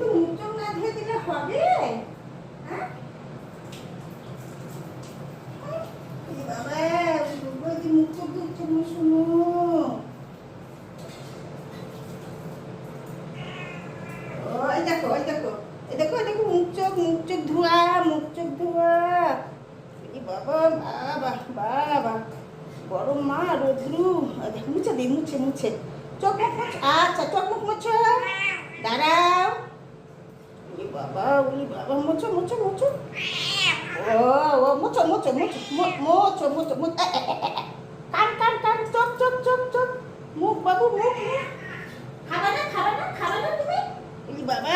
একটু মুখ চোখ না ধুয়ে দিলে হবে? হ্যাঁ বাবা, মুখ চোখ ধুচ্ছে না, শুনো। ওই দেখো, ওই দেখো, এই দেখো, এই দেখো, মুখ চোখ ধোয়া, মুখ চোখ ধোয়া। বাবা বাবা বাবা, গরম মা, রোদ্রু। দেখো মুছে দিই, মুছে মুছে চোখ মুখ মুছ। আচ্ছা, চোখ মুখ মুছো, দাঁড়াও। ওই বাবা, ওই বাবা, মুছো মুছো মুছো। ও ও মুছো মুছো মুছো মুছো মুছো মুছো। কান কান কান, চোখ চোখ চোখ চোখ, মুখ বাবু, মুখ মুখ। খাবে না, খাবে না, খাবে না তুমি? এই বাবা,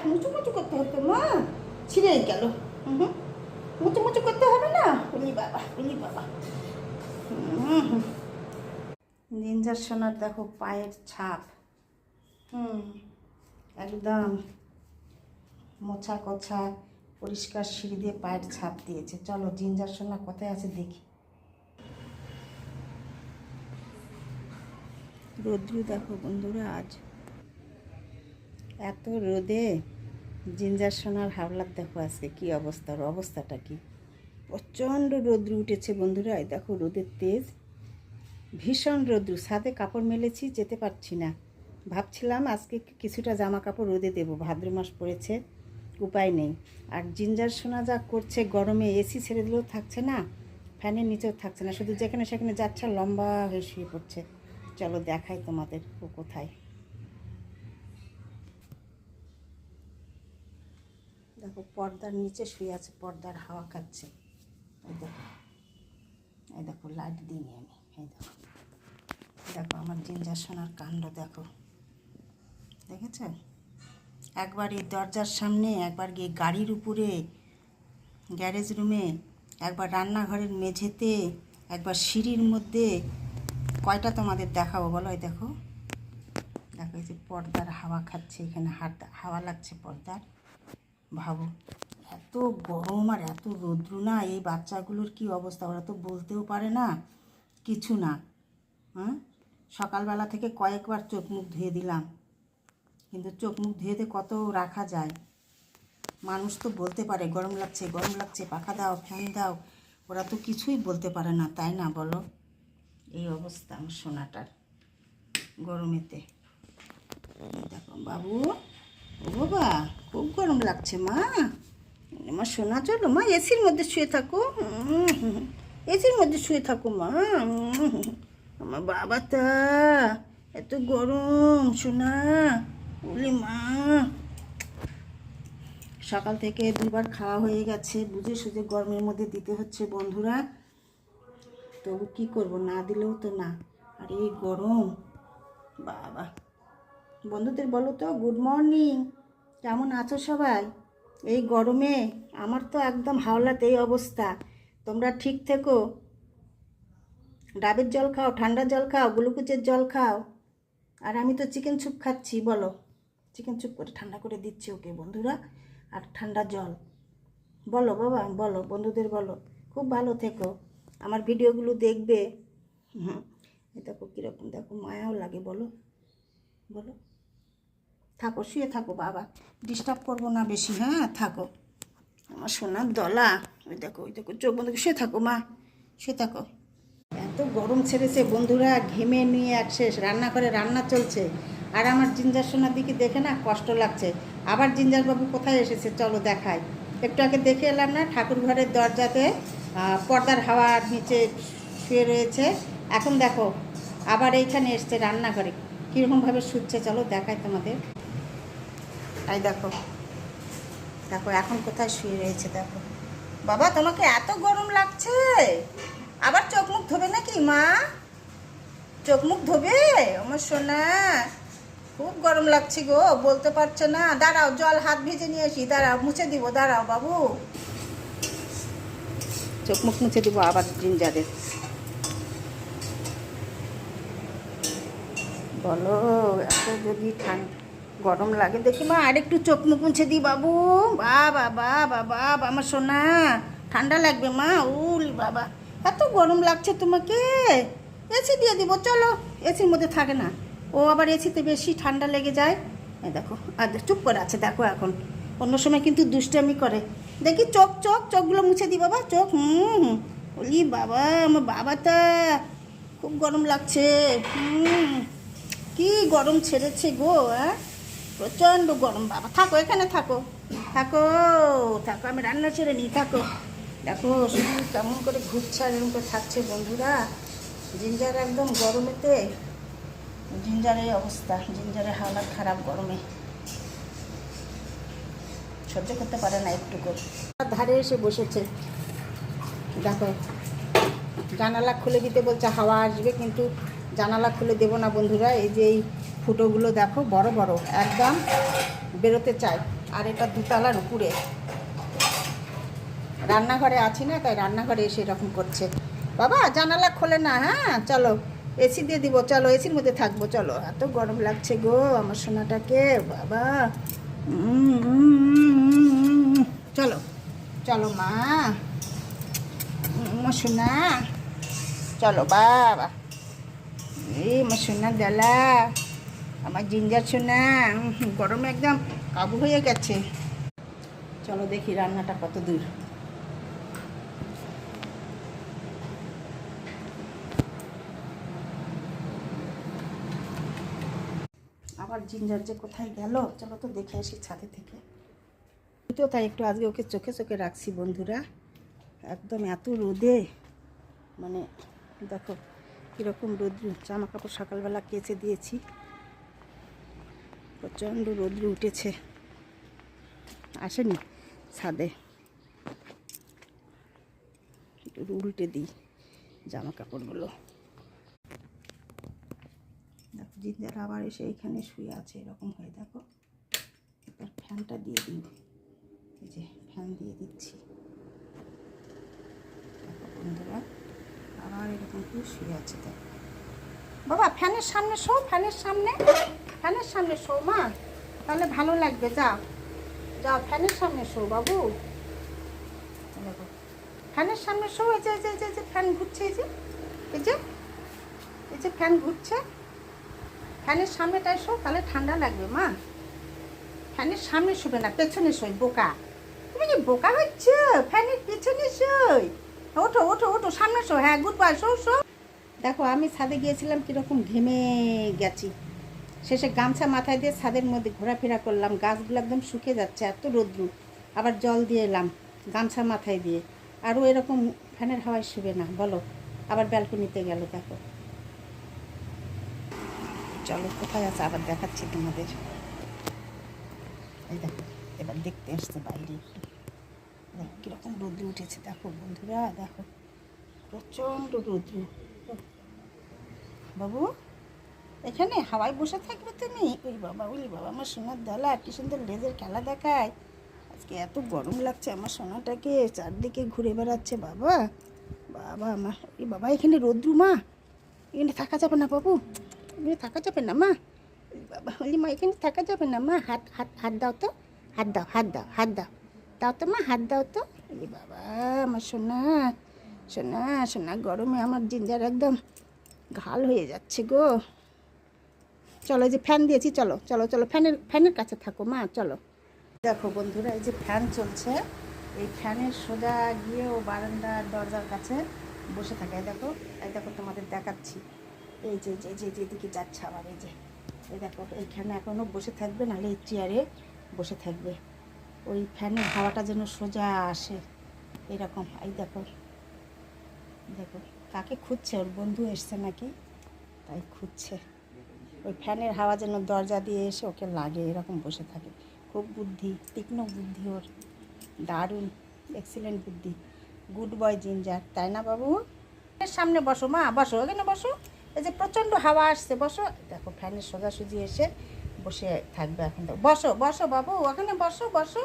মুচু মুচু করতে হতো মা, ছিঁড়ে গেল। মুচু মুচু করতে হবে না? উলি বাবা, উলি বাবা। নিঞ্জার সোনার দেখো পায়ের ছাপ, একদম মোছা কোছা পরিষ্কার সিঁড়ি দিয়ে পায়ের ছাপ দিয়েছে। চলো জিঞ্জার সোনা কোথায় আছে দেখি। রোদ্রু দেখো বন্ধুরা, আজ এত রোদে জিঞ্জার সোনার হাওলার দেখো আজকে কী অবস্থা, অবস্থাটা কি, প্রচণ্ড রোদ্রু উঠেছে বন্ধুরা। এই দেখো রোদের তেজ, ভীষণ রোদ্রু। ছাদে কাপড় মেলেছি, যেতে পারছি না। ভাবছিলাম আজকে কিছুটা জামা কাপড় রোদে দেবো, ভাদ্র মাস পড়েছে, উপায় নেই। আর জিঞ্জার সোনা যা করছে গরমে, এসি ছেড়ে দিলেও থাকছে না, ফ্যানের নিচেও থাকছে না, শুধু যেখানে সেখানে যাচ্ছে, লম্বা হয়ে শুয়ে পড়ছে। চলো দেখাই তোমাদের ও কোথায়। দেখো পর্দার নিচে শুয়ে আছে, পর্দার হাওয়া খাচ্ছে। এই দেখো, এই দেখো লাইট দিইনি আমি। এই দেখো, দেখো আমার জিঞ্জার সোনার কাণ্ড দেখো, দেখেছ? একবার এই দরজার সামনে, একবার গিয়ে গাড়ির উপরে, গ্যারেজ রুমে, একবার রান্নাঘরের মেঝেতে, একবার সিঁড়ির মধ্যে। কয়টা তোমাদের দেখাবো বলো? এই দেখো, দেখো এই যে পর্দার হাওয়া খাচ্ছে, এখানে হাওয়া লাগছে পর্দার। ভাবো এত গরম আর এত রৌদ্র না, এই বাচ্চাগুলোর কি অবস্থা, ওরা তো বলতেও পারে না কিছু না। সকালবেলা থেকে কয়েকবার চোখ মুখ ধুয়ে দিলাম, কিন্তু চোখ মুখ ধুয়েতে কত রাখা যায়? মানুষ তো বলতে পারে গরম লাগছে, গরম লাগছে, পাখা দাও, ফ্যান দাও, ওরা তো কিছুই বলতে পারে না, তাই না বলো? এই অবস্থা আমার সোনাটার গরমেতে। দেখো বাবু, ও বাবা, খুব গরম লাগছে মা। আমার সোনা, চলো মা এসির মধ্যে শুয়ে থাকো, এসির মধ্যে শুয়ে থাকো মা। আমার বাবাটা এত গরম সোনা, বলি মা। সকাল থেকে দুবার খাওয়া হয়ে গেছে, বুঝে সুঝে গরমের মধ্যে দিতে হচ্ছে বন্ধুরা। তবু কী করবো, না দিলেও তো না। আর এই গরম বাবা। বন্ধুদের বলো তো গুড মর্নিং, কেমন আছো সবাই? এই গরমে আমার তো একদম হাওলাতে এই অবস্থা। তোমরা ঠিক থেকো, ডাবের জল খাও, ঠান্ডা জল খাও, গ্লুকোজের জল খাও। আর আমি তো চিকেন স্যুপ খাচ্ছি, বলো, চিকেন স্যুপ করে ঠান্ডা করে দিচ্ছি ওকে বন্ধুরা। আর ঠান্ডা জল, বলো বাবা, বলো বন্ধুদের বলো, খুব ভালো থেকো, আমার ভিডিওগুলো দেখবে। দেখো কীরকম, দেখো মায়াও লাগে, বলো বলো। থাকো, শুয়ে থাকো বাবা, ডিস্টার্ব করবো না বেশি, হ্যাঁ থাকো আমার সোনার দলা। ওই দেখো, ওই দেখো, চোখ বন্ধ, শুয়ে থাকো মা, শুয়ে থাকো। এত গরম ছেড়েছে বন্ধুরা, ঘেমে নিয়ে এক শেষ। রান্নাঘরে রান্না চলছে, আর আমার জিঞ্জার সোনার দিকে দেখে না কষ্ট লাগছে। আবার জিঞ্জারবাবু কোথায় এসেছে চলো দেখাই। একটু আগে দেখে এলাম না, ঠাকুর ঘরের দরজাতে পর্দার হাওয়ার নিচে শুয়ে রয়েছে। এখন দেখো আবার এইখানে এসছে রান্নাঘরে, কীরকমভাবে শুচ্ছে, চলো দেখাই তোমাদের। তাই দেখো, দেখো এখন কোথায় শুয়ে রয়েছে, দেখো। বাবা তোমাকে এত গরম লাগছে, আবার চোখ মুখ ধোবে নাকি মা? চোখ মুখ ধোবে আমার সোনা? খুব গরম লাগছে গো, বলতে পারছো না। দাঁড়াও, জল হাত ভেজে নিয়ে আসি, দাঁড়াও, মুছে দিব, দাঁড়াও বাবু, চোখ মুখ মুছে দিব আবার জিঞ্জারের। বলো এত যদি গরম লাগে দেখি মা, আরেকটু চোখ মুখ মুছে দিই বাবু। বাবা বাবা বাবা, আমার সোনা ঠান্ডা লাগবে মা। উল বাবা, এত গরম লাগছে তোমাকে, এসি দিয়ে দিব চলো। এসির মধ্যে থাকে না ও, আবার এসিতে বেশি ঠান্ডা লেগে যায়। এই দেখো, আর চুপ করে আছে দেখো। এখন অন্য সময় কিন্তু দুষ্টামি করে। দেখি চোখ চোখ চোখগুলো মুছে দি বাবা, চোখ। বলি বাবা, আমার বাবাটা খুব গরম লাগছে। কি গরম ছেড়েছে গো, হ্যাঁ, প্রচণ্ড গরম। বাবা থাকো, এখানে থাকো, থাকো থাকো, আমি রান্না ছেড়ে নিই, থাকো। দেখো শুধু কেমন করে ঘুরছে আর এরকম করে থাকছে বন্ধুরা। জিঞ্জার একদম গরমেতে, জিঞ্জারের অবস্থা, জিঞ্জারের হালাত খারাপ গরমে, সহ্য করতে পারে না একটুকু। ধারে এসে বসেছে দেখো, জানালা খুলে দিতে বলছে, হাওয়া আসবে, কিন্তু জানালা খুলে দেবো না বন্ধুরা। এই যে এই ফুটোগুলো দেখো বড় বড়, একদম বেরোতে চাই। আর এটা দুতলার উপরে, রান্নাঘরে আছি না, তাই রান্নাঘরে এসে এরকম করছে। বাবা জানালা খোলে না, হ্যাঁ চলো এসি দিয়ে দিব, চলো এসির মধ্যে থাকবো, চলো। এত গরম লাগছে গো আমার সোনাটাকে, বাবা। চলো চলো মা, আমার সোনা, চলো বাবা। এই আমার সোনা ডালা, আমার জিঞ্জার সোনা, গরমে একদম কাবু হয়ে গেছে। চলো দেখি রান্নাটা কত দূর। আবার জিঞ্জার যে কোথায় গেল, চলো তো দেখে আসি ছাদে থেকে। তো তাই একটু আজকে ওকে চোখে চোখে রাখছি বন্ধুরা। একদম এত রোদে, মানে দেখো কীরকম রোদ্রু। জামা কাপড় সকালবেলা কেচে দিয়েছি, প্রচণ্ড রোদ্রু উঠেছে। আসেনি ছাদে, একটু উল্টে দিই জামা কাপড়গুলো। দেখো জিঞ্জার আবার এসে এইখানে শুয়ে আছে এরকম হয়ে, দেখো। এবার ফ্যানটা দিয়ে দিই, এই যে ফ্যান দিয়ে দিচ্ছি। দেখো বন্ধুরা আবার এরকম করে শুয়ে আছে, দেখো। বাবা ফ্যানের সামনে শো, ফ্যানের সামনে, ফ্যানের সামনে শো মা, তাহলে ভালো লাগবে। যাও যাও ফ্যানের সামনে শো বাবু। দেখো ফ্যানের সামনে শো। এই যে যে ফ্যান ঘুরছে, এই যে এই যে এই যে ফ্যান ঘুরছে, ফ্যানের সামনেটায় শো, তাহলে ঠান্ডা লাগবে মা। ফ্যানের সামনে শোবে না, পেছনে শোয়, বোকা। তুমি কি বোকা হচ্ছ? ফ্যানের পেছনে শোয়। ওঠো ওঠো ওঠো, সামনে শো। হ্যাঁ গুড বাই, শো শো। দেখো আমি ছাদে গিয়েছিলাম, কীরকম ঘেমে গেছি। শেষে গামছা মাথায় দিয়ে ছাদের মধ্যে ঘোরাফেরা করলাম। গাছগুলো একদম শুকিয়ে যাচ্ছে, এত রোদ্রু। আবার জল দিয়ে এলাম গামছা মাথায় দিয়ে। আরও এরকম ফ্যানের হাওয়ায় শুবে না বলো। আবার ব্যালকনিতে গেল, দেখো। চলো কোথায় আছে আবার দেখাচ্ছি তোমাদের। এই দেখো এবার দেখতে আসছে বাইরে একটু, দেখো কীরকম রোদ্রু উঠেছে, দেখো বন্ধুরা, দেখো প্রচণ্ড রোদ্রু। বাবু এখানে হাওয়ায় বসে থাকবে তুমি? ওই বাবা, ওই বাবা, আমার সোনার ডালা কি সুন্দর লেজের খেলা দেখায়। আজকে এত গরম লাগছে আমার সোনাটাকে, চারদিকে ঘুরে বেড়াচ্ছে। বাবা বাবা, আমার এই বাবা, এখানে রোদ্রু মা, এখানে থাকা যাবে না বাবু, এখানে থাকা যাবে না মা। বাবা বলি মা, এখানে থাকা যাবে না মা। হাত হাত হাত দাও তো, হাত দাও হাত দাও হাত দাও, দাও তো মা, হাত দাও তো। এই বাবা আমার সোনা, সোনা সোনা, গরমে আমার জিঞ্জার একদম ঘাল হয়ে যাচ্ছে গো। চলো এই যে ফ্যান দিয়েছি, চলো চলো চলো, ফ্যানের কাছে থাকো মা, চলো। দেখো বন্ধুরা এই যে ফ্যান চলছে, এই ফ্যানের সোজা গিয়ে ও বারান্দার দরজার কাছে বসে থাকে। এই দেখো তোমাদের দেখাচ্ছি, এই যে যে যে যেদিকে যাচ্ছে আবার, এই দেখো এইখানে এখনও বসে থাকবে, নাহলে এই চেয়ারে বসে থাকবে। ওই ফ্যানের হাওয়াটা যেন সোজা আসে এরকম। এই দেখো দেখো কাকে খুঁজছে, ওর বন্ধু এসছে নাকি, তাই খুঁজছে। ওই ফ্যানের হাওয়া যেন দরজা দিয়ে এসে ওকে লাগে, এরকম বসে থাকে। খুব বুদ্ধি, তীক্ষ্ণ বুদ্ধি ওর, দারুণ এক্সিলেন্ট বুদ্ধি। গুড বয় জিঞ্জার, তাই না বাবু? ফ্যানের সামনে বসো মা, বসো এখানে বসো। এই যে প্রচণ্ড হাওয়া আসছে, বসো। দেখো ফ্যানের সোজাসুজি এসে বসে থাকবে এখন। তো বসো বসো বাবু, ওখানে বসো বসো।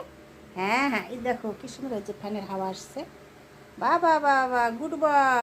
হ্যাঁ হ্যাঁ, এই দেখো কি সুন্দর, এই যে ফ্যানের হাওয়া আসছে। বাবা বাবা, গুড বয়।